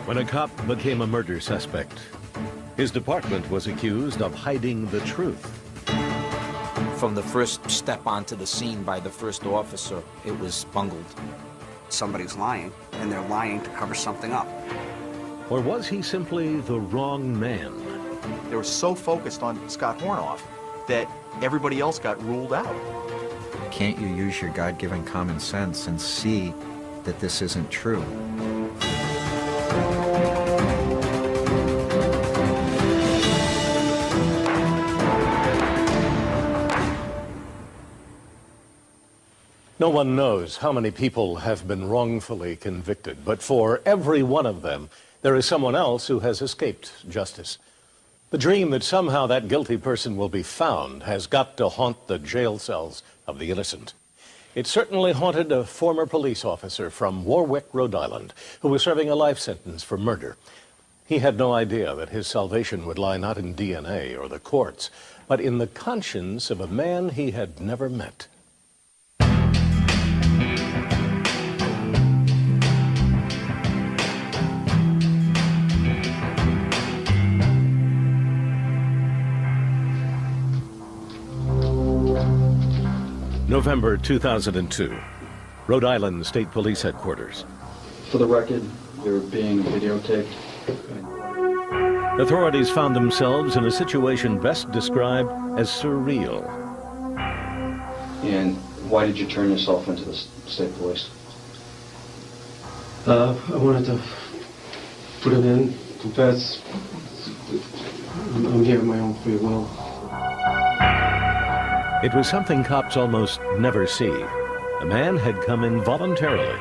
When a cop became a murder suspect, his department was accused of hiding the truth. From the first step onto the scene by the first officer, it was bungled. Somebody's lying, and they're lying to cover something up. Or was he simply the wrong man? They were so focused on Scott Hornoff that everybody else got ruled out. Can't you use your God-given common sense and see that this isn't true? No one knows how many people have been wrongfully convicted, but for every one of them, there is someone else who has escaped justice. The dream that somehow that guilty person will be found has got to haunt the jail cells of the innocent. It certainly haunted a former police officer from Warwick, Rhode Island, who was serving a life sentence for murder. He had no idea that his salvation would lie not in DNA or the courts, but in the conscience of a man he had never met. November 2002, Rhode Island State Police Headquarters. For the record, you're being videotaped. Authorities found themselves in a situation best described as surreal. And why did you turn yourself into the state police? I wanted to put it in, confess. I'm here of my own free will. It was something cops almost never see. A man had come in voluntarily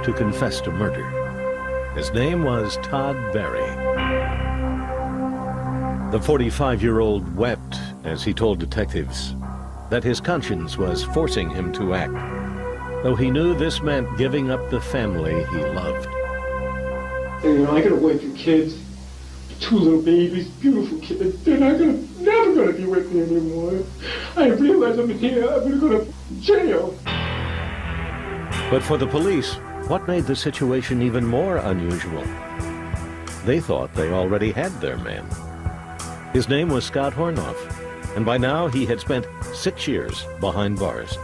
to confess to murder. His name was Todd Berry. The 45-year-old wept as he told detectives that his conscience was forcing him to act, though he knew this meant giving up the family he loved. And, I got a wife and kids, 2 little babies, beautiful kids. They're never gonna be with me anymore. I realize I'm here, I'm gonna go to jail. But for the police, what made the situation even more unusual? They thought they already had their man. His name was Scott Hornoff, and by now he had spent 6 years behind bars.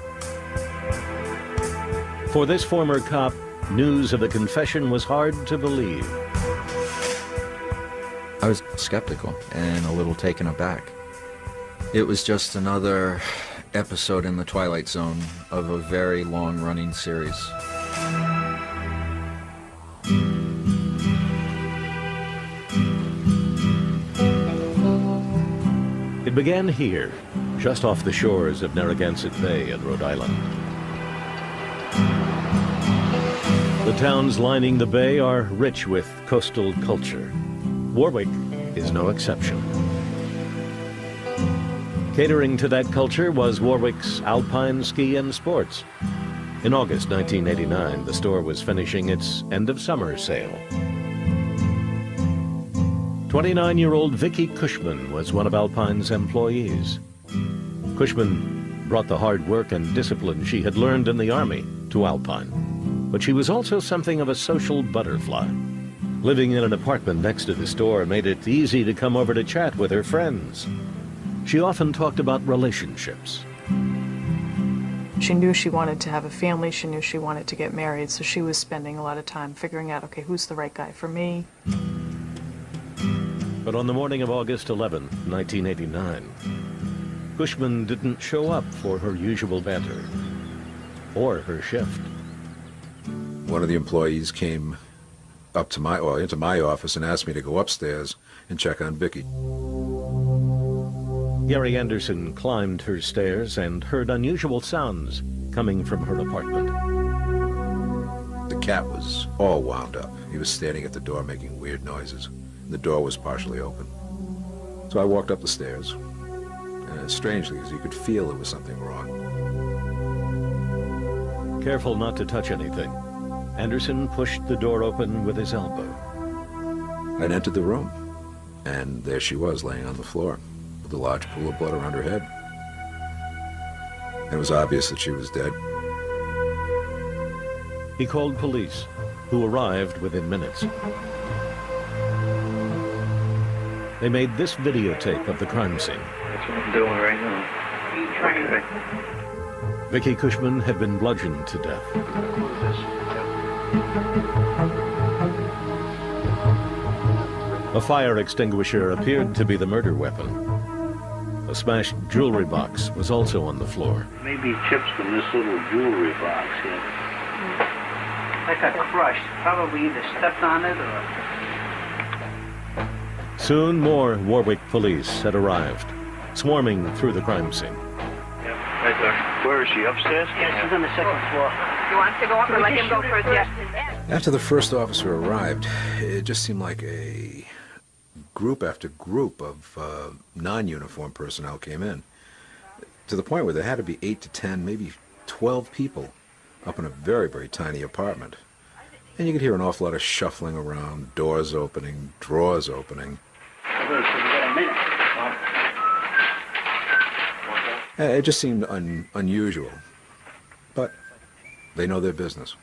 For this former cop, news of the confession was hard to believe. I was skeptical and a little taken aback. It was just another episode in the Twilight Zone of a very long-running series. It began here, just off the shores of Narragansett Bay in Rhode Island. The towns lining the bay are rich with coastal culture. Warwick is no exception. Catering to that culture was Warwick's Alpine Ski and Sports. In August 1989, the store was finishing its end-of-summer sale. 29-year-old Vickie Cushman was one of Alpine's employees. Cushman brought the hard work and discipline she had learned in the Army to Alpine, but she was also something of a social butterfly. Living in an apartment next to the store made it easy to come over to chat with her friends. She often talked about relationships. She knew she wanted to have a family, she knew she wanted to get married, so she was spending a lot of time figuring out, okay, who's the right guy for me? But on the morning of August 11, 1989, Cushman didn't show up for her usual banter or her shift. One of the employees came up to into my office and asked me to go upstairs and check on Vickie. Gary Anderson climbed her stairs and heard unusual sounds coming from her apartment. The cat was all wound up. He was standing at the door making weird noises. The door was partially open. So I walked up the stairs, and strangely, as you could feel, there was something wrong. Careful not to touch anything, Anderson pushed the door open with his elbow. I'd entered the room, and there she was laying on the floor with a large pool of blood around her head. It was obvious that she was dead. He called police, who arrived within minutes. They made this videotape of the crime scene. That's what I'm doing right now. Okay. Vickie Cushman had been bludgeoned to death. A fire extinguisher appeared to be the murder weapon. A smashed jewelry box was also on the floor. Maybe chips from this little jewelry box here. Like a crushed. Probably either stepped on it or... Soon more Warwick police had arrived, swarming through the crime scene. Yep, right there. Where is she, upstairs? Yeah, she's on the second floor. You want to go up or let him go first? Yes. After the first officer arrived, it just seemed like a group after group of non-uniformed personnel came in, to the point where there had to be 8 to 10, maybe 12 people up in a very, very tiny apartment. And you could hear an awful lot of shuffling around, doors opening, drawers opening. It just seemed unusual, but they know their business.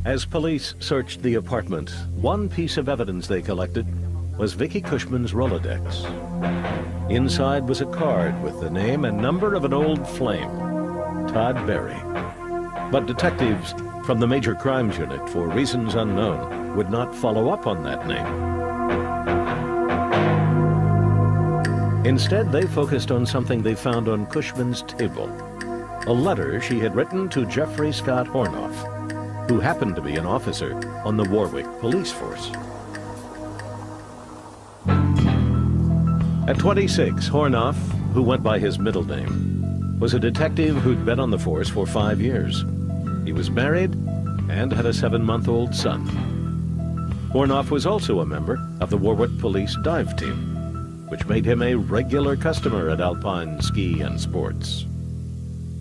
As police searched the apartment, one piece of evidence they collected was Vickie Cushman's Rolodex. Inside was a card with the name and number of an old flame, Todd Berry. But detectives from the Major Crimes Unit, for reasons unknown, would not follow up on that name. Instead, they focused on something they found on Cushman's table, a letter she had written to Jeffrey Scott Hornoff, who happened to be an officer on the Warwick police force. At 26, Hornoff, who went by his middle name, was a detective who'd been on the force for 5 years. He was married and had a 7-month-old son. Hornoff was also a member of the Warwick Police dive team, which made him a regular customer at Alpine Ski and Sports.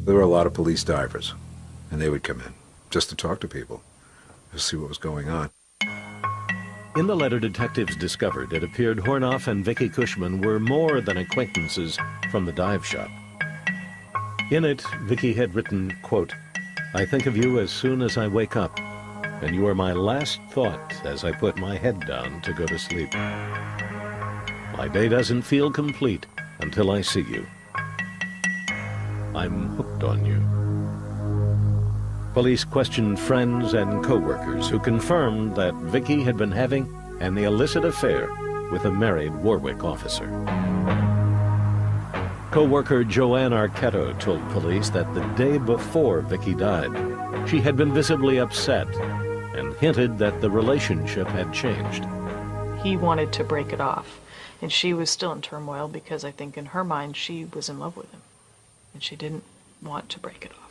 There were a lot of police divers, and they would come in just to talk to people, to see what was going on. In the letter detectives discovered, it appeared Hornoff and Vickie Cushman were more than acquaintances from the dive shop. In it, Vickie had written, quote, "I think of you as soon as I wake up, and you are my last thought as I put my head down to go to sleep. My day doesn't feel complete until I see you. I'm hooked on you." Police questioned friends and co-workers who confirmed that Vickie had been having an illicit affair with a married Warwick officer. Co-worker Joanne Arquetto told police that the day before Vickie died, she had been visibly upset and hinted that the relationship had changed. He wanted to break it off, and she was still in turmoil because I think in her mind she was in love with him, and she didn't want to break it off.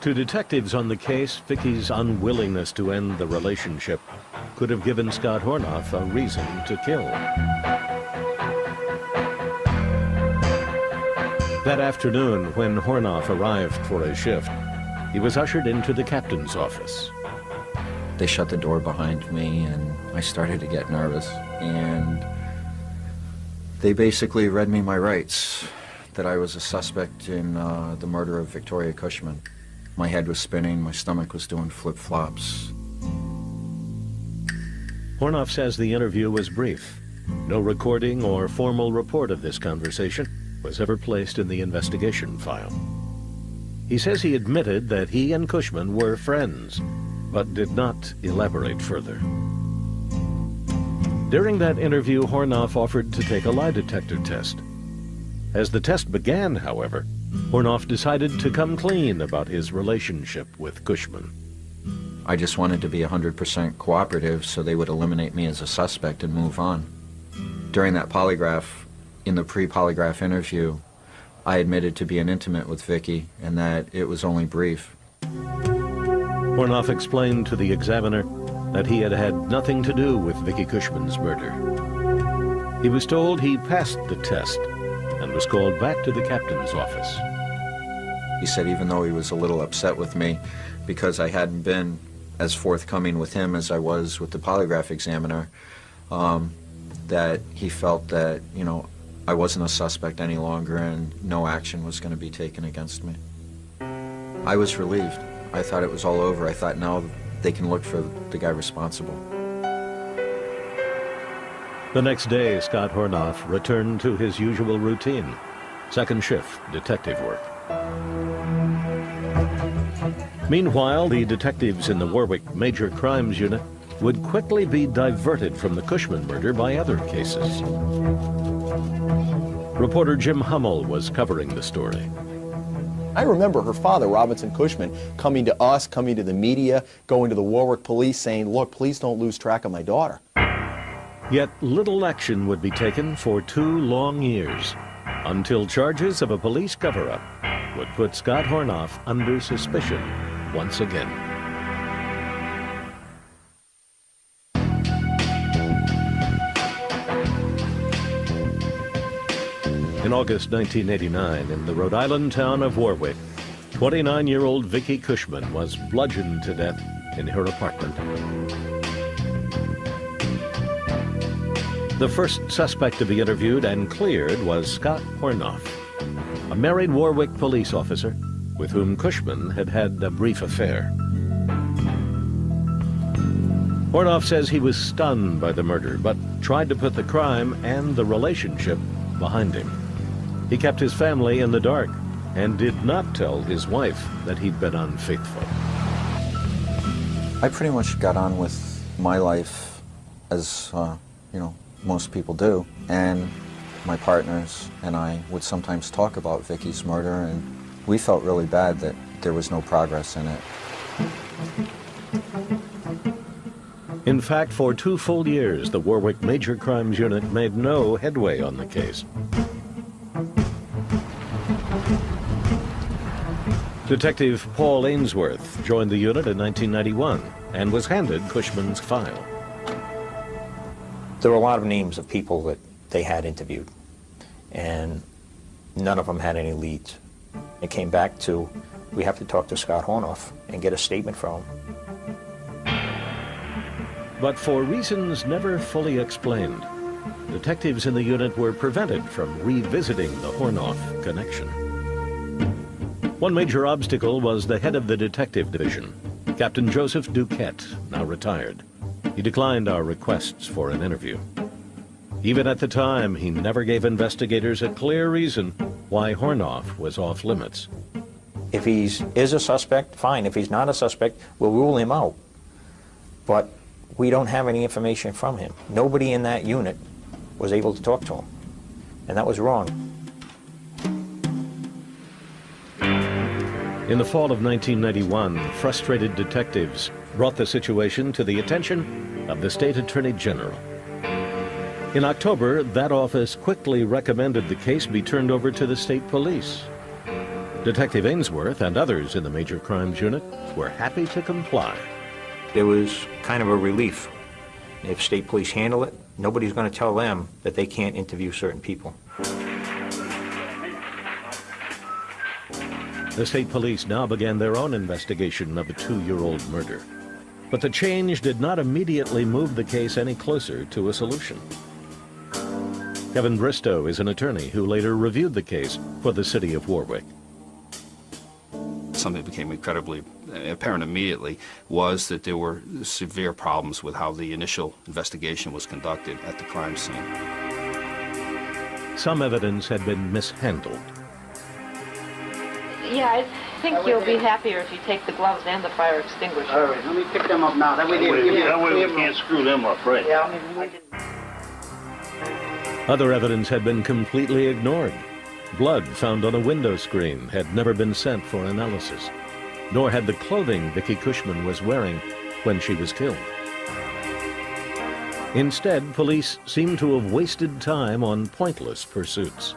To detectives on the case, Vickie's unwillingness to end the relationship could have given Scott Hornoff a reason to kill. That afternoon, when Hornoff arrived for his shift, he was ushered into the captain's office. They shut the door behind me, and I started to get nervous. And they basically read me my rights, that I was a suspect in the murder of Victoria Cushman. My head was spinning, my stomach was doing flip-flops. Hornoff says the interview was brief. No recording or formal report of this conversation was ever placed in the investigation file. He says he admitted that he and Cushman were friends, but did not elaborate further. During that interview, Hornoff offered to take a lie detector test. As the test began, however, Hornoff decided to come clean about his relationship with Cushman. I just wanted to be 100% cooperative so they would eliminate me as a suspect and move on. During that polygraph, in the pre-polygraph interview, I admitted to being intimate with Vickie and that it was only brief. Hornoff explained to the examiner that he had had nothing to do with Vickie Cushman's murder. He was told he passed the test and was called back to the captain's office. He said even though he was a little upset with me because I hadn't been as forthcoming with him as I was with the polygraph examiner, that he felt that, you know, I wasn't a suspect any longer and no action was going to be taken against me. I was relieved. I thought it was all over. I thought now they can look for the guy responsible. The next day, Scott Hornoff returned to his usual routine, second shift detective work. Meanwhile, the detectives in the Warwick Major Crimes Unit would quickly be diverted from the Cushman murder by other cases. Reporter Jim Hummel was covering the story. I remember her father, Robinson Cushman, coming to us, coming to the media, going to the Warwick police saying, look, please don't lose track of my daughter. Yet little action would be taken for 2 long years, until charges of a police cover-up would put Scott Hornoff under suspicion once again. In August 1989, in the Rhode Island town of Warwick, 29-year-old Vickie Cushman was bludgeoned to death in her apartment. The first suspect to be interviewed and cleared was Scott Hornoff, a married Warwick police officer with whom Cushman had had a brief affair. Hornoff says he was stunned by the murder, but tried to put the crime and the relationship behind him. He kept his family in the dark and did not tell his wife that he'd been unfaithful. I pretty much got on with my life as, most people do. And my partners and I would sometimes talk about Vickie's murder, and we felt really bad that there was no progress in it. In fact, for 2 full years, the Warwick Major Crimes Unit made no headway on the case. Detective Paul Ainsworth joined the unit in 1991 and was handed Cushman's file. There were a lot of names of people that they had interviewed, and none of them had any leads. It came back to, we have to talk to Scott Hornoff and get a statement from him. But for reasons never fully explained, detectives in the unit were prevented from revisiting the Hornoff connection. One major obstacle was the head of the detective division, Captain Joseph Duquette, now retired. He declined our requests for an interview. Even at the time, he never gave investigators a clear reason why Hornoff was off limits. If he is a suspect, fine. If he's not a suspect, we'll rule him out. But we don't have any information from him. Nobody in that unit was able to talk to him, and that was wrong. In the fall of 1991, frustrated detectives brought the situation to the attention of the State Attorney General. In October, that office quickly recommended the case be turned over to the state police. Detective Ainsworth and others in the Major Crimes Unit were happy to comply. It was kind of a relief. If state police handle it, nobody's going to tell them that they can't interview certain people. The state police now began their own investigation of the 2-year-old murder. But the change did not immediately move the case any closer to a solution. Kevin Bristow is an attorney who later reviewed the case for the city of Warwick. Something that became incredibly apparent immediately was that there were severe problems with how the initial investigation was conducted at the crime scene. Some evidence had been mishandled. Yeah, I think you'll be happier if you take the gloves and the fire extinguisher. All right, Let me pick them up now. That way that way we can't screw them up, right? Yeah. Other evidence had been completely ignored. Blood found on a window screen had never been sent for analysis, nor had the clothing Vickie Cushman was wearing when she was killed. Instead, police seemed to have wasted time on pointless pursuits.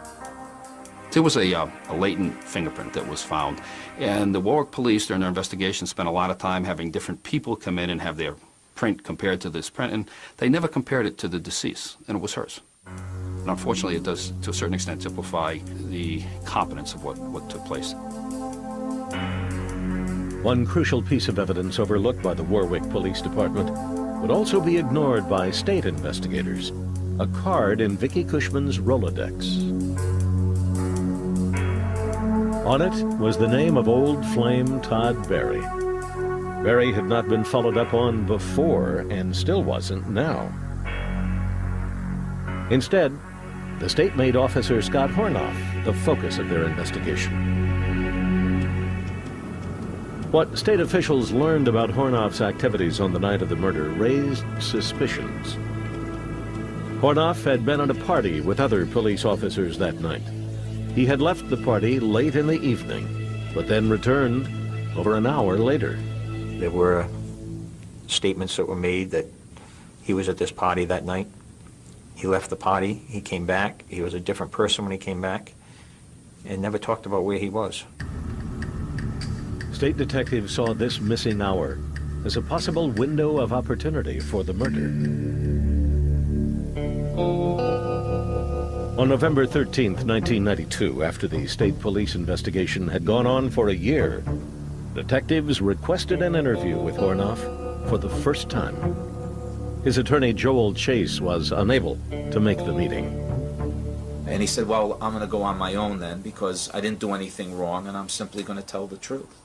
There was a latent fingerprint that was found, and the Warwick police, during their investigation, spent a lot of time having different people come in and have their print compared to this print, and they never compared it to the deceased, and it was hers. And unfortunately, it does, to a certain extent, typify the competence of what took place. One crucial piece of evidence overlooked by the Warwick Police Department would also be ignored by state investigators. a card in Vickie Cushman's Rolodex. On it was the name of old flame Todd Berry. Berry had not been followed up on before and still wasn't now. Instead, the state made Officer Scott Hornoff the focus of their investigation. What state officials learned about Hornoff's activities on the night of the murder raised suspicions. Hornoff had been at a party with other police officers that night. He had left the party late in the evening, but then returned over an hour later. There were statements that were made that he was at this party that night. He left the party, he came back, he was a different person when he came back, and never talked about where he was. State detectives saw this missing hour as a possible window of opportunity for the murder. On November 13th, 1992, after the state police investigation had gone on for a year, detectives requested an interview with Hornoff for the first time. His attorney, Joel Chase, was unable to make the meeting. And he said, well, I'm going to go on my own then, because I didn't do anything wrong, and I'm simply going to tell the truth.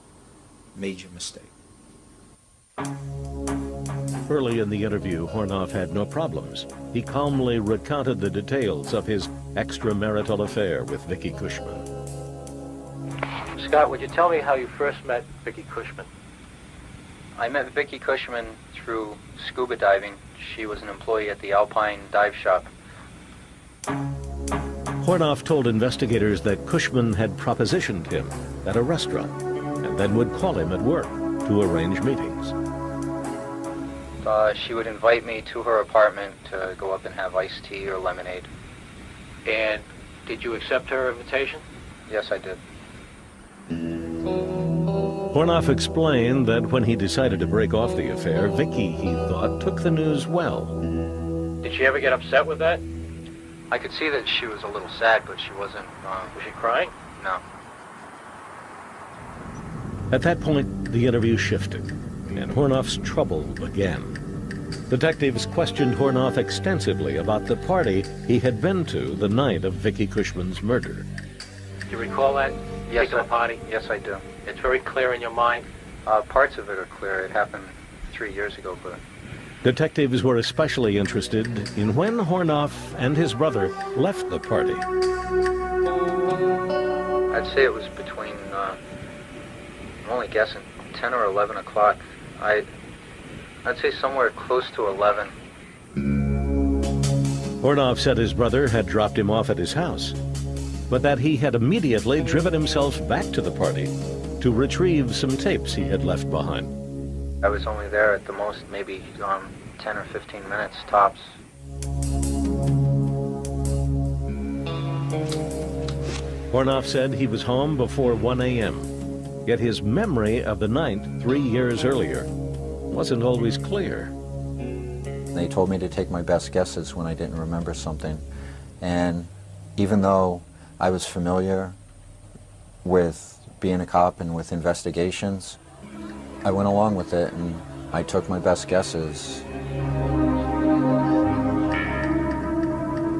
Major mistake. Early in the interview, Hornoff had no problems. He calmly recounted the details of his extramarital affair with Vickie Cushman. Scott, would you tell me how you first met Vickie Cushman? I met Vickie Cushman through scuba diving. She was an employee at the Alpine Dive Shop. Hornoff told investigators that Cushman had propositioned him at a restaurant and then would call him at work to arrange meetings. She would invite me to her apartment to go up and have iced tea or lemonade. And did you accept her invitation? Yes, I did. Hornoff explained that when he decided to break off the affair, Vickie, he thought, took the news well. Did she ever get upset with that? I could see that she was a little sad, but she wasn't... Was she crying? No. At that point, the interview shifted, and Hornoff's trouble began. Detectives questioned Hornoff extensively about the party he had been to the night of Vickie Cushman's murder. Do you recall that particular party? Yes, I do. It's very clear in your mind? Parts of it are clear. It happened 3 years ago, but... Detectives were especially interested in when Hornoff and his brother left the party. I'd say it was between, I'm only guessing, 10 or 11 o'clock. I'd say somewhere close to 11. Hornoff said his brother had dropped him off at his house, but that he had immediately driven himself back to the party to retrieve some tapes he had left behind. I was only there at the most maybe 10 or 15 minutes tops. Hornoff said he was home before 1 a.m., yet his memory of the night 3 years earlier wasn't always clear. They told me to take my best guesses when I didn't remember something. And even though I was familiar with being a cop and with investigations, I went along with it and I took my best guesses.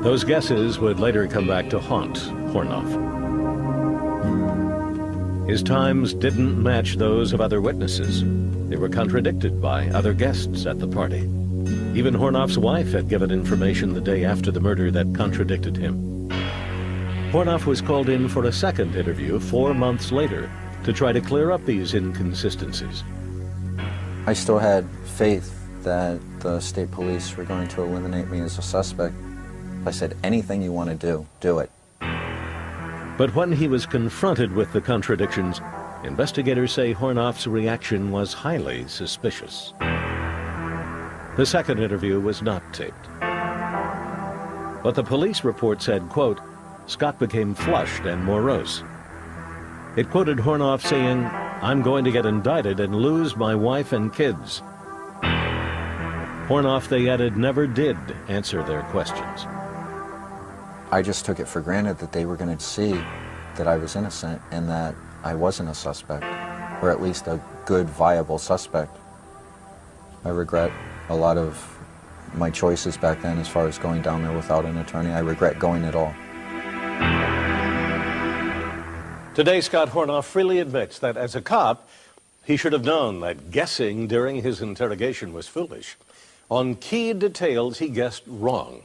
Those guesses would later come back to haunt Hornoff. His times didn't match those of other witnesses. They were contradicted by other guests at the party. Even Hornoff's wife had given information the day after the murder that contradicted him. Hornoff was called in for a second interview 4 months later to try to clear up these inconsistencies. I still had faith that the state police were going to eliminate me as a suspect. I said, anything you want to do, do it. But when he was confronted with the contradictions, investigators say Hornoff's reaction was highly suspicious. The second interview was not taped. But the police report said, quote, Scott became flushed and morose. It quoted Hornoff saying, I'm going to get indicted and lose my wife and kids. Hornoff, they added, never did answer their questions. I just took it for granted that they were going to see that I was innocent and that I wasn't a suspect, or at least a good, viable suspect. I regret a lot of my choices back then as far as going down there without an attorney. I regret going at all. Today, Scott Hornoff freely admits that as a cop, he should have known that guessing during his interrogation was foolish. On key details, he guessed wrong,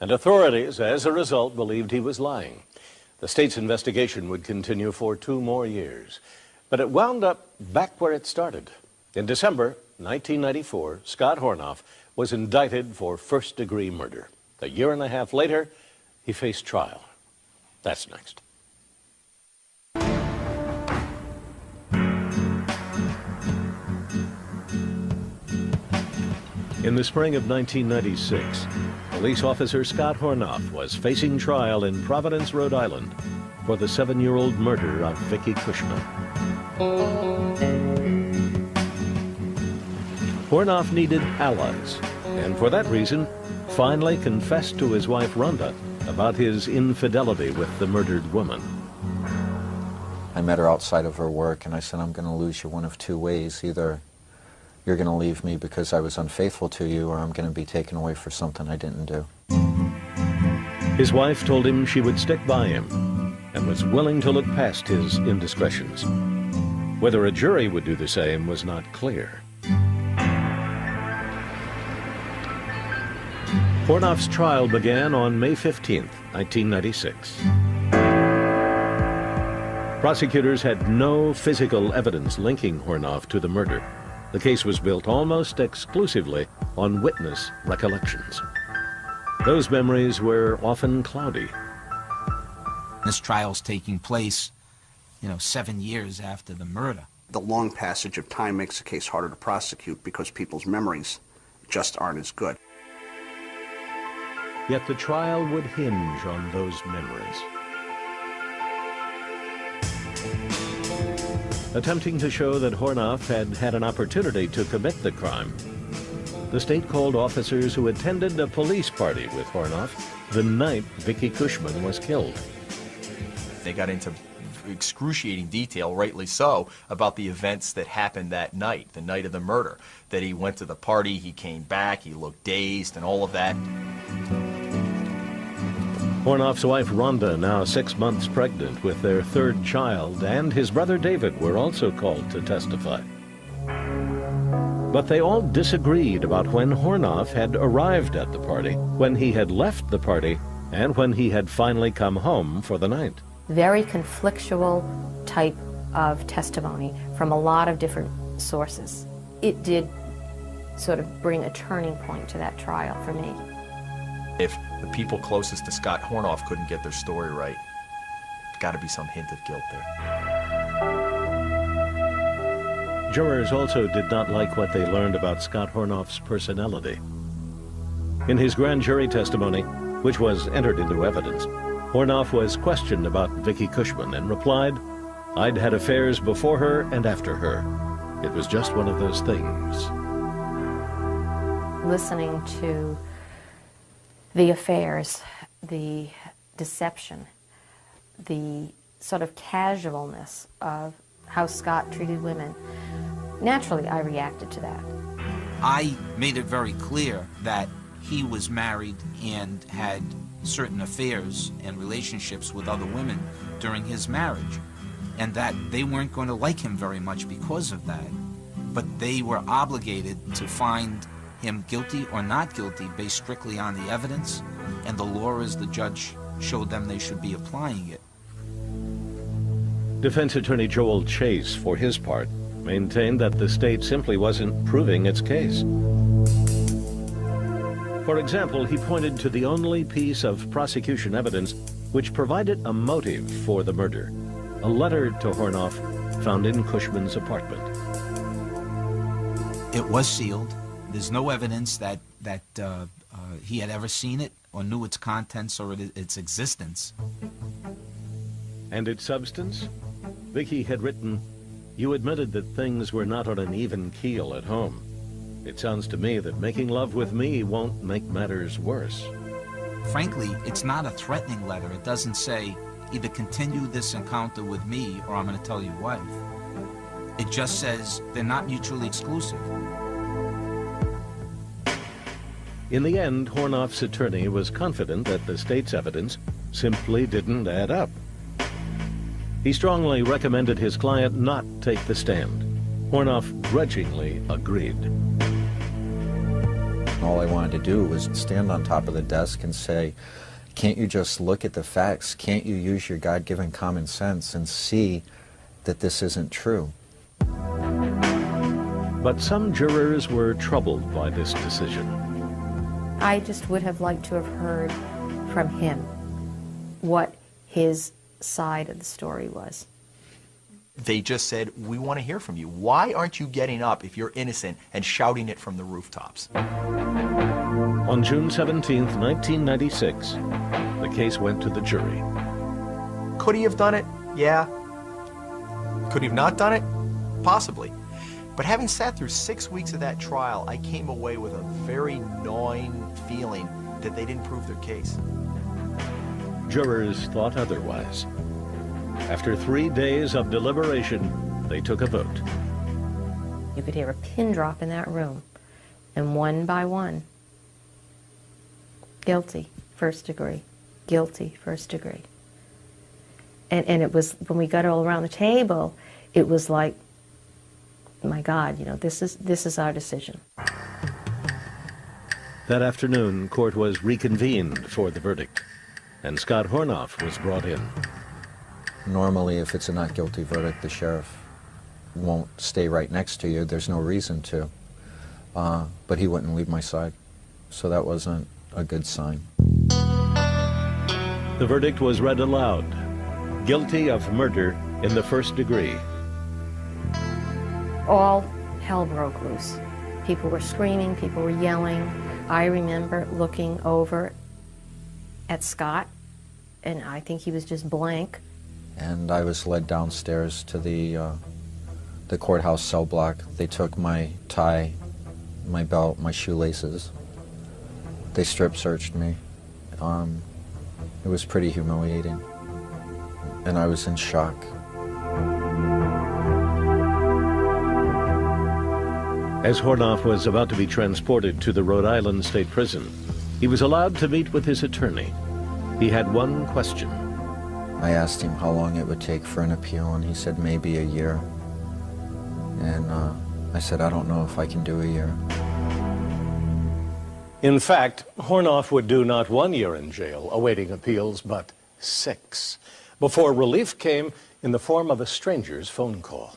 and authorities, as a result, believed he was lying. The state's investigation would continue for 2 more years, but it wound up back where it started. In December 1994, Scott Hornoff was indicted for first-degree murder. A year and a half later, he faced trial. That's next. In the spring of 1996, police officer Scott Hornoff was facing trial in Providence, Rhode Island for the 7-year-old murder of Vickie Cushman. Hornoff needed allies, and for that reason, finally confessed to his wife Rhonda about his infidelity with the murdered woman. I met her outside of her work, and I said, I'm going to lose you one of 2 ways. Either you're going to leave me because I was unfaithful to you, or I'm going to be taken away for something I didn't do. His wife told him she would stick by him and was willing to look past his indiscretions. Whether a jury would do the same was not clear. Hornoff's trial began on May 15, 1996. Prosecutors had no physical evidence linking Hornoff to the murder. The case was built almost exclusively on witness recollections. Those memories were often cloudy. This trial's taking place, 7 years after the murder. The long passage of time makes the case harder to prosecute because people's memories just aren't as good. Yet the trial would hinge on those memories. Attempting to show that Hornoff had had an opportunity to commit the crime, the state called officers who attended a police party with Hornoff the night Vickie Cushman was killed. They got into excruciating detail, rightly so, about the events that happened that night, the night of the murder. That he went to the party, he came back, he looked dazed, and all of that. Hornoff's wife Rhonda, now 6 months pregnant with their 3rd child, and his brother David were also called to testify. But they all disagreed about when Hornoff had arrived at the party, when he had left the party, and when he had finally come home for the night. Very conflictual type of testimony from a lot of different sources. It did sort of bring a turning point to that trial for me. If the people closest to Scott Hornoff couldn't get their story right, got to be some hint of guilt there. Jurors also did not like what they learned about Scott Hornoff's personality. In his grand jury testimony, which was entered into evidence, Hornoff was questioned about Vickie Cushman and replied, "I'd had affairs before her and after her. It was just one of those things." Listening to the affairs, the deception, the sort of casualness of how Scott treated women, naturally I reacted to that. I made it very clear that he was married and had certain affairs and relationships with other women during his marriage, and that they weren't going to like him very much because of that. But they were obligated to find him guilty or not guilty based strictly on the evidence and the law as the judge showed them they should be applying it. Defense attorney Joel Chase, for his part, maintained that the state simply wasn't proving its case. For example, he pointed to the only piece of prosecution evidence which provided a motive for the murder, a letter to Hornoff found in Cushman's apartment. It was sealed. There's no evidence that he had ever seen it or knew its contents or its existence. And its substance? Vickie had written, "You admitted that things were not on an even keel at home. It sounds to me that making love with me won't make matters worse." Frankly, it's not a threatening letter. It doesn't say, either continue this encounter with me or I'm going to tell your wife. It just says they're not mutually exclusive. In the end, Hornoff's attorney was confident that the state's evidence simply didn't add up. He strongly recommended his client not take the stand. Hornoff grudgingly agreed. All I wanted to do was stand on top of the desk and say, can't you just look at the facts? Can't you use your God-given common sense and see that this isn't true? But some jurors were troubled by this decision. I just would have liked to have heard from him what his side of the story was. They just said, we want to hear from you. Why aren't you getting up if you're innocent and shouting it from the rooftops? On June 17, 1996, the case went to the jury. Could he have done it? Yeah. Could he have not done it? Possibly. But having sat through 6 weeks of that trial, I came away with a very gnawing feeling that they didn't prove their case. Jurors thought otherwise. After 3 days of deliberation, they took a vote. You could hear a pin drop in that room, and one by one, guilty, first degree, guilty, first degree. And it was, when we got all around the table, it was like, my God, you know, this is our decision. That afternoon, court was reconvened for the verdict, and Scott Hornoff was brought in. Normally, if it's a not guilty verdict, the sheriff won't stay right next to you. There's no reason to. But he wouldn't leave my side, so that wasn't a good sign. The verdict was read aloud. Guilty of murder in the first degree. All hell broke loose. People were screaming, people were yelling. I remember looking over at Scott, and I think he was just blank. And I was led downstairs to the courthouse cell block. They took my tie, my belt, my shoelaces. They strip searched me. It was pretty humiliating, and I was in shock. As Hornoff was about to be transported to the Rhode Island State Prison, he was allowed to meet with his attorney. He had one question. I asked him how long it would take for an appeal, and he said maybe a year. And I said, I don't know if I can do a year. In fact, Hornoff would do not 1 year in jail awaiting appeals, but 6, before relief came in the form of a stranger's phone call.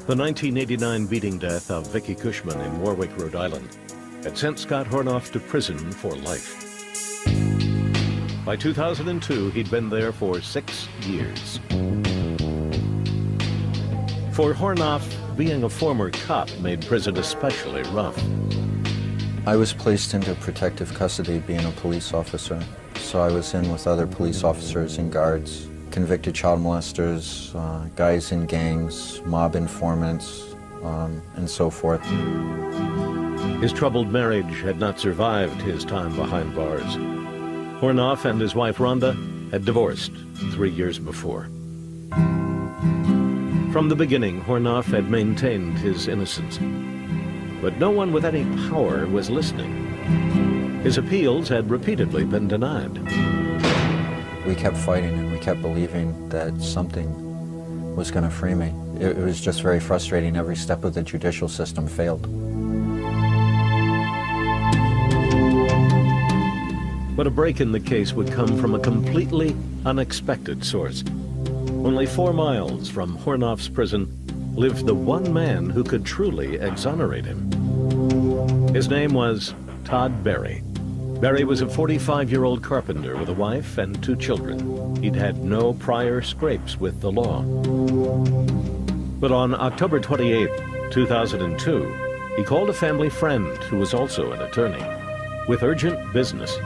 The 1989 beating death of Vickie Cushman in Warwick, Rhode Island, had sent Scott Hornoff to prison for life. By 2002, he'd been there for 6 years. For Hornoff, being a former cop made prison especially rough. I was placed into protective custody being a police officer, so I was in with other police officers and guards, convicted child molesters, guys in gangs, mob informants, and so forth. His troubled marriage had not survived his time behind bars. Hornoff and his wife Rhonda had divorced 3 years before. From the beginning, Hornoff had maintained his innocence. But no one with any power was listening. His appeals had repeatedly been denied. We kept fighting and we kept believing that something was going to free me. It was just very frustrating. Every step of the judicial system failed. But a break in the case would come from a completely unexpected source. Only 4 miles from Hornoff's prison lived the one man who could truly exonerate him. His name was Todd Berry. Berry was a 45-year-old carpenter with a wife and 2 children. He'd had no prior scrapes with the law. But on October 28, 2002, he called a family friend who was also an attorney with urgent business.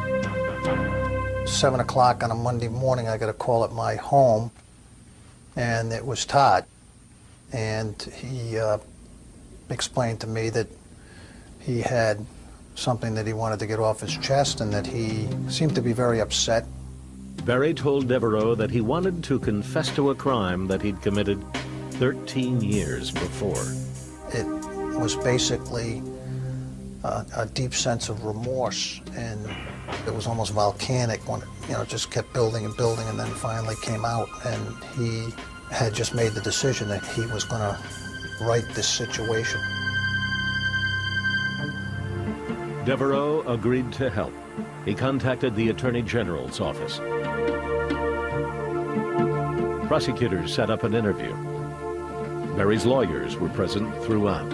7 o'clock on a Monday morning, I got a call at my home, and it was Todd. And he explained to me that he had something that he wanted to get off his chest and that he seemed to be very upset. Berry told Devereaux that he wanted to confess to a crime that he'd committed 13 years before. It was basically a deep sense of remorse, and it was almost volcanic when it just kept building and building, and then finally came out. And he had just made the decision that he was going to right this situation. Devereaux agreed to help. He contacted the Attorney General's office. Prosecutors set up an interview. Barry's lawyers were present throughout.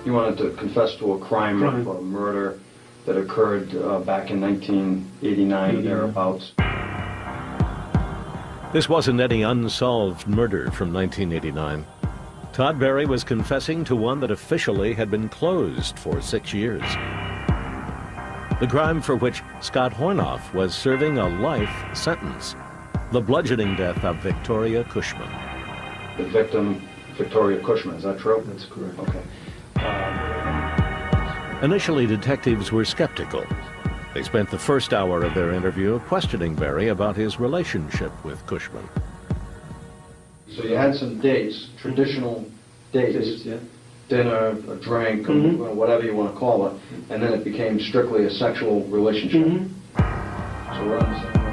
You wanted to confess to a crime of murder that occurred back in 1989 or thereabouts. This wasn't any unsolved murder from 1989. Todd Barry was confessing to one that officially had been closed for 6 years. The crime for which Scott Hornoff was serving a life sentence. The bludgeoning death of Victoria Cushman. The victim, Victoria Cushman, is that true? That's correct. Okay. Initially, detectives were skeptical. They spent the first hour of their interview questioning Barry about his relationship with Cushman. So you had some dates, traditional dates, yeah. dinner, a drink, or whatever you want to call it, and then it became strictly a sexual relationship. So we're on the same level.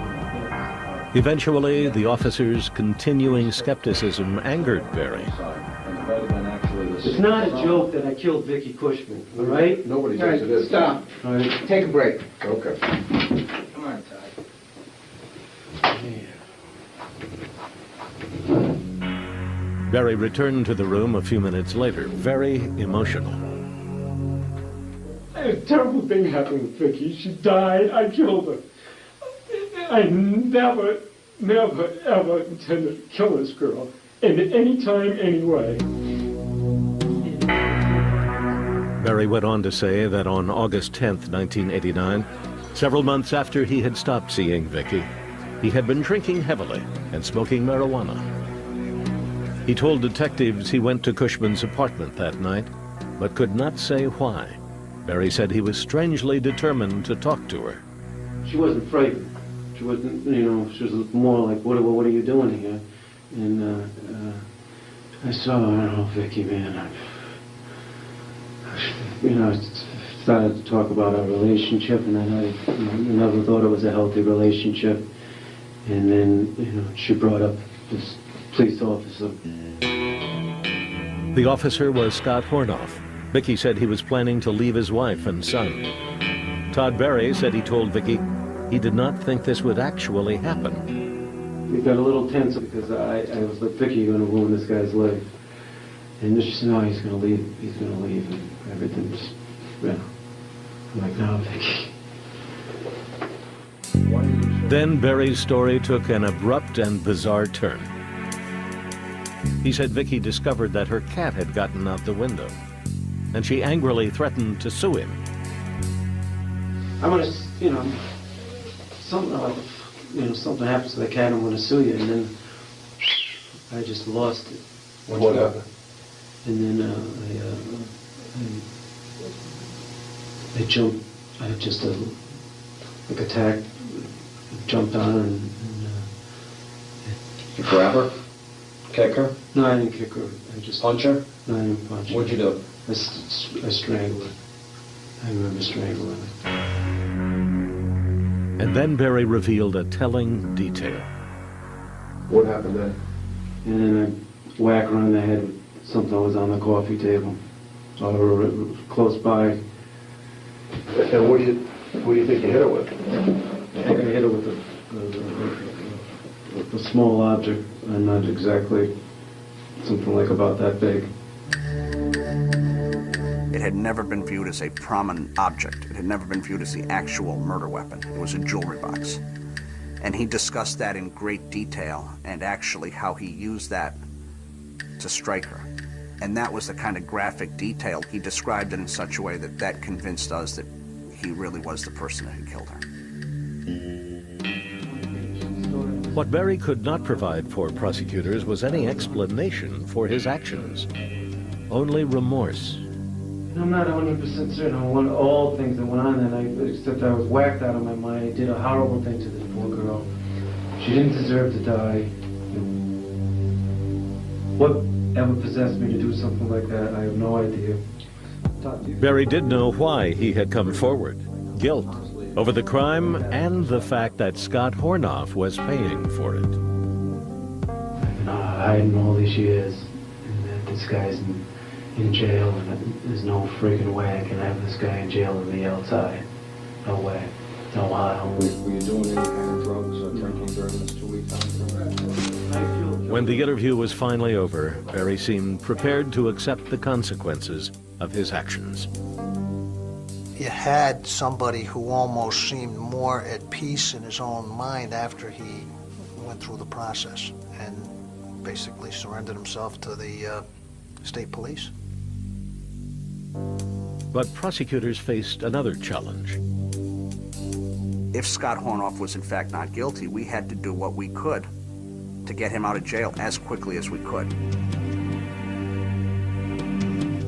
Eventually, the officers' continuing skepticism angered Barry. It's not a joke that I killed Vickie Cushman, all right? Nobody says it is. Stop. All right. Take a break. Okay. Come on, Todd. Barry returned to the room a few minutes later, very emotional. A terrible thing happened with Vickie. She died. I killed her. I never, ever intended to kill this girl. And at any time, anyway. Barry went on to say that on August 10th, 1989, several months after he had stopped seeing Vickie, he had been drinking heavily and smoking marijuana. He told detectives he went to Cushman's apartment that night, but could not say why. Barry said he was strangely determined to talk to her. She wasn't frightened. She wasn't, she was more like, what are you doing here? And I saw her, Vickie, man. I started to talk about our relationship, and then I never thought it was a healthy relationship. And then, she brought up this police officer. The officer was Scott Hornoff. Vickie said he was planning to leave his wife and son. Todd Barry said he told Vickie he did not think this would actually happen. We got a little tense because I was like, Vickie, you're going to ruin this guy's life. And she said, no, he's going to leave. He's going to leave. And everything just, I'm like, no, Vickie. Then Barry's story took an abrupt and bizarre turn. He said Vickie discovered that her cat had gotten out the window, and she angrily threatened to sue him. I'm going to, something happens to the cat, I'm going to sue you. And then I just lost it. What happened? And then I jumped, I just attacked, jumped on her and You grab her? Kick her? No, I didn't kick her. I just... Punch her? No, I didn't punch her. What'd you do? I strangled her. I remember strangling her. And then Barry revealed a telling detail. What happened then? And then I whack her on the head with something that was on the coffee table, or close by. And what do you think you hit her with? I think I hit her with a small object. I'm not exactly, something like about that big. It had never been viewed as a prominent object. It had never been viewed as the actual murder weapon. It was a jewelry box. And he discussed that in great detail, and actually how he used that to strike her. And that was the kind of graphic detail. He described it in such a way that that convinced us that he really was the person who killed her. What Barry could not provide for prosecutors was any explanation for his actions. Only remorse. I'm not 100% certain on all things that went on that night, except I was whacked out of my mind. I did a horrible thing to this poor girl. She didn't deserve to die. Whatever possessed me to do something like that, I have no idea. Barry did know why he had come forward. Guilt over the crime and the fact that Scott Hornoff was paying for it. I've been hiding all these years, and that this guy's in jail, and there's no freaking way I can have this guy in jail and me outside. No way. No how. Were you doing any kind of drugs or drinking during this 2-week time frame? When the interview was finally over, Barry seemed prepared to accept the consequences of his actions. You had somebody who almost seemed more at peace in his own mind after he went through the process and basically surrendered himself to the state police. But prosecutors faced another challenge. If Scott Hornoff was in fact not guilty, we had to do what we could to get him out of jail as quickly as we could.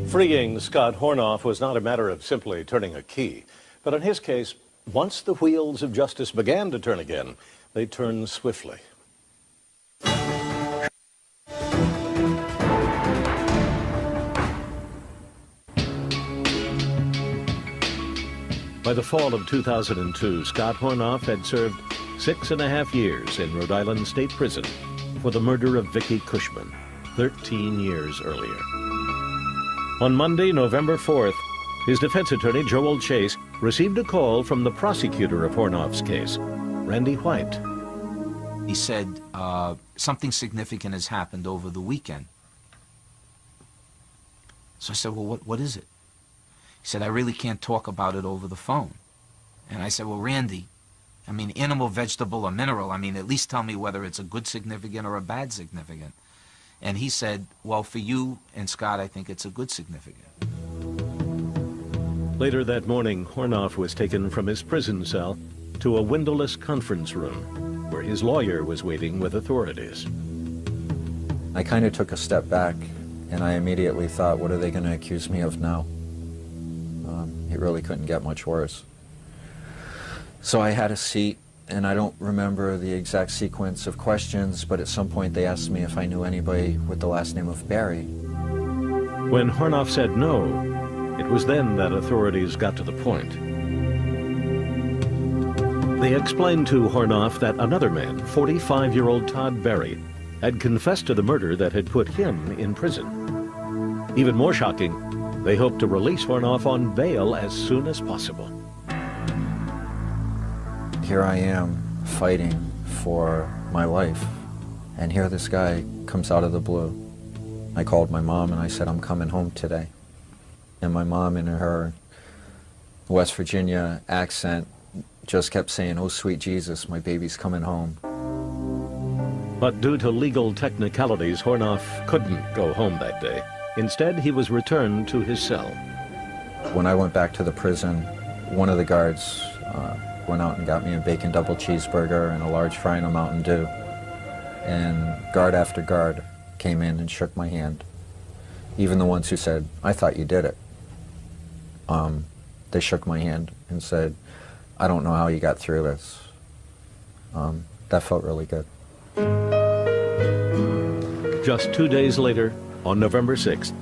Freeing Scott Hornoff was not a matter of simply turning a key, but in his case, once the wheels of justice began to turn again, they turned swiftly. By the fall of 2002, Scott Hornoff had served 6.5 years in Rhode Island State Prison for the murder of Vickie Cushman 13 years earlier. On Monday, November 4th, his defense attorney, Joel Chase, received a call from the prosecutor of Hornoff's case, Randy White. He said, something significant has happened over the weekend. So I said, well, what is it? He said, I really can't talk about it over the phone. And I said, well, Randy, I mean, animal, vegetable, or mineral, I mean, at least tell me whether it's a good significant or a bad significant. And he said, well, for you and Scott, I think it's a good significant. Later that morning, Hornoff was taken from his prison cell to a windowless conference room where his lawyer was waiting with authorities. I kind of took a step back, and I immediately thought, what are they going to accuse me of now? It really couldn't get much worse. So I had a seat, and I don't remember the exact sequence of questions, but at some point they asked me if I knew anybody with the last name of Barry. When Hornoff said no, it was then that authorities got to the point. They explained to Hornoff that another man, 45-year-old Todd Barry, had confessed to the murder that had put him in prison. Even more shocking, they hoped to release Hornoff on bail as soon as possible. Here I am fighting for my life, and here this guy comes out of the blue. I called my mom and I said, I'm coming home today. And my mom, in her West Virginia accent, just kept saying, oh, sweet Jesus, my baby's coming home. But due to legal technicalities, Hornoff couldn't go home that day. Instead, he was returned to his cell. When I went back to the prison, one of the guards went out and got me a bacon double cheeseburger and a large fry and a Mountain Dew. And guard after guard came in and shook my hand. Even the ones who said, I thought you did it. They shook my hand and said, I don't know how you got through this. That felt really good. Just 2 days later, on November 6th,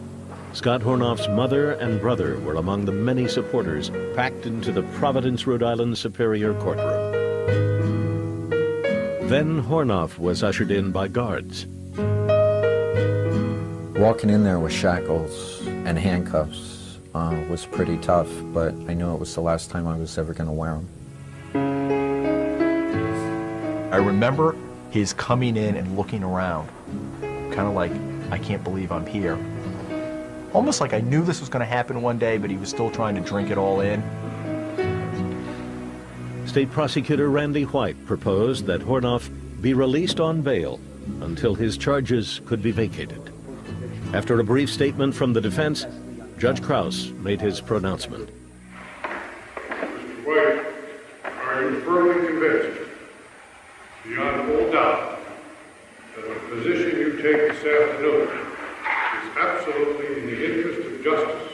Scott Hornoff's mother and brother were among the many supporters packed into the Providence, Rhode Island Superior Courtroom. Then Hornoff was ushered in by guards. Walking in there with shackles and handcuffs was pretty tough, but I knew it was the last time I was ever going to wear them. I remember his coming in and looking around, kind of like, I can't believe I'm here. Almost like I knew this was going to happen one day, but he was still trying to drink it all in. State Prosecutor Randy White proposed that Hornoff be released on bail until his charges could be vacated. After a brief statement from the defense, Judge Krause made his pronouncement. Mr. White, are you firmly convinced, beyond all doubt, that the position you take this afternoon is absolutely in the interest of justice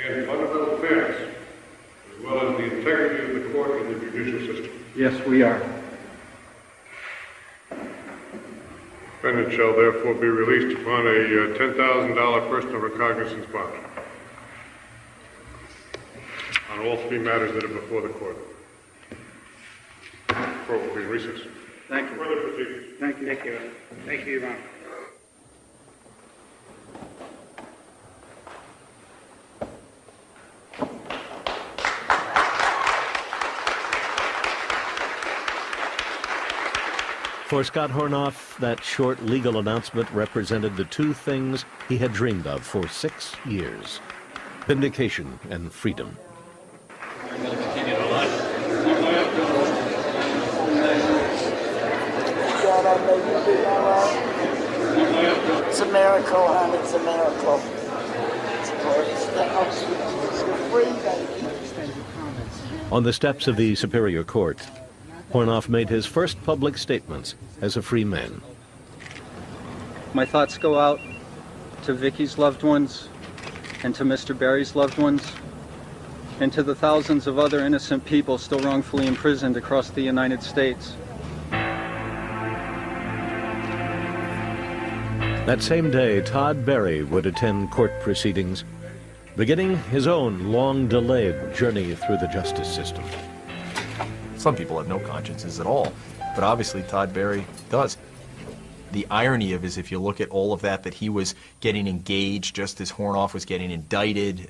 and fundamental fairness, as well as the integrity of the court and the judicial system? Yes, we are. Been defendant shall therefore be released upon a $10,000 personal recognizance bond on all three matters that are before the court. Court will be in recess. Thank you. Further proceedings. Thank you. Thank you. Thank you, Your Honor. For Scott Hornoff, that short legal announcement represented the two things he had dreamed of for 6 years: vindication and freedom. I'm going to continue to lie. It's a miracle, hon. It's a miracle. You're free, baby. On the steps of the Superior Court, Hornoff made his first public statements as a free man. My thoughts go out to Vickie's loved ones and to Mr. Berry's loved ones and to the thousands of other innocent people still wrongfully imprisoned across the United States. That same day, Todd Berry would attend court proceedings, beginning his own long-delayed journey through the justice system. Some people have no consciences at all, but obviously Todd Berry does. The irony of it is, if you look at all of that he was getting engaged just as Hornoff was getting indicted,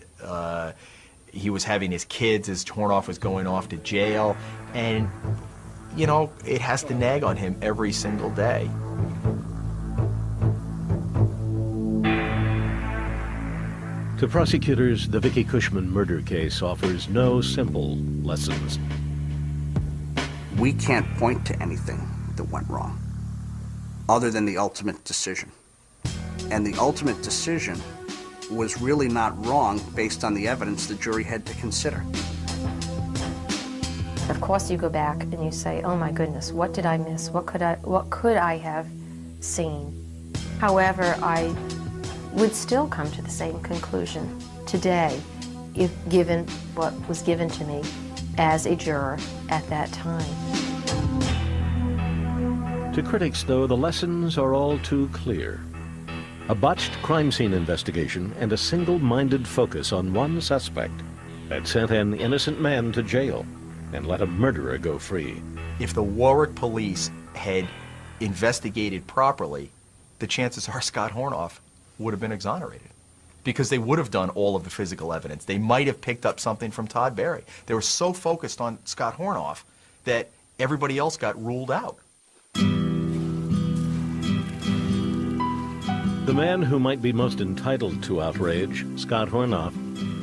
he was having his kids as Hornoff was going off to jail, and, you know, it has to nag on him every single day. To prosecutors, the Vickie Cushman murder case offers no simple lessons. We can't point to anything that went wrong other than the ultimate decision. And the ultimate decision was really not wrong based on the evidence the jury had to consider. Of course you go back and you say, oh my goodness, what did I miss? What could I have seen? However, I would still come to the same conclusion today, if given what was given to me as a juror at that time. To critics, though, the lessons are all too clear. A botched crime scene investigation and a single-minded focus on one suspect that sent an innocent man to jail and let a murderer go free. If the Warwick police had investigated properly, the chances are Scott Hornoff would have been exonerated, because they would have done all of the physical evidence. They might have picked up something from Todd Berry. They were so focused on Scott Hornoff that everybody else got ruled out. The man who might be most entitled to outrage, Scott Hornoff,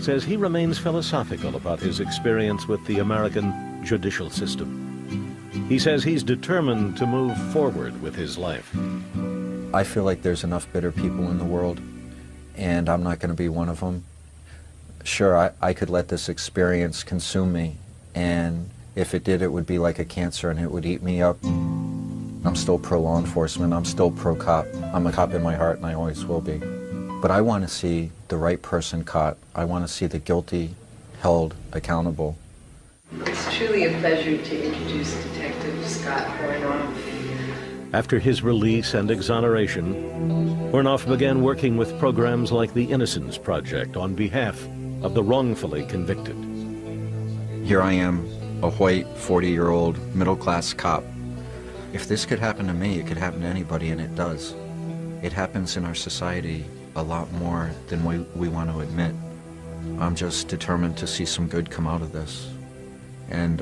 says he remains philosophical about his experience with the American judicial system. He says he's determined to move forward with his life. I feel like there's enough bitter people in the world, and I'm not going to be one of them. Sure, I could let this experience consume me, and if it did, it would be like a cancer and it would eat me up. I'm still pro-law enforcement, I'm still pro-cop. I'm a cop in my heart, and I always will be. But I want to see the right person caught. I want to see the guilty held accountable. It's truly a pleasure to introduce Detective Scott Hornoff. After his release and exoneration, Hornoff began working with programs like the Innocence Project on behalf of the wrongfully convicted. Here I am, a white, 40-year-old, middle-class cop. If this could happen to me, it could happen to anybody, and it does. It happens in our society a lot more than we want to admit. I'm just determined to see some good come out of this. And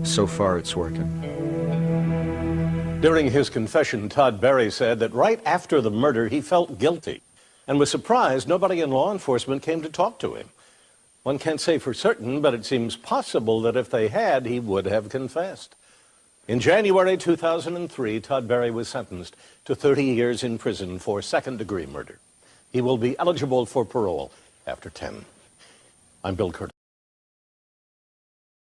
so far, it's working. During his confession, Todd Berry said that right after the murder, he felt guilty and was surprised nobody in law enforcement came to talk to him. One can't say for certain, but it seems possible that if they had, he would have confessed. In January 2003, Todd Berry was sentenced to 30 years in prison for second-degree murder. He will be eligible for parole after 10. I'm Bill Curtis.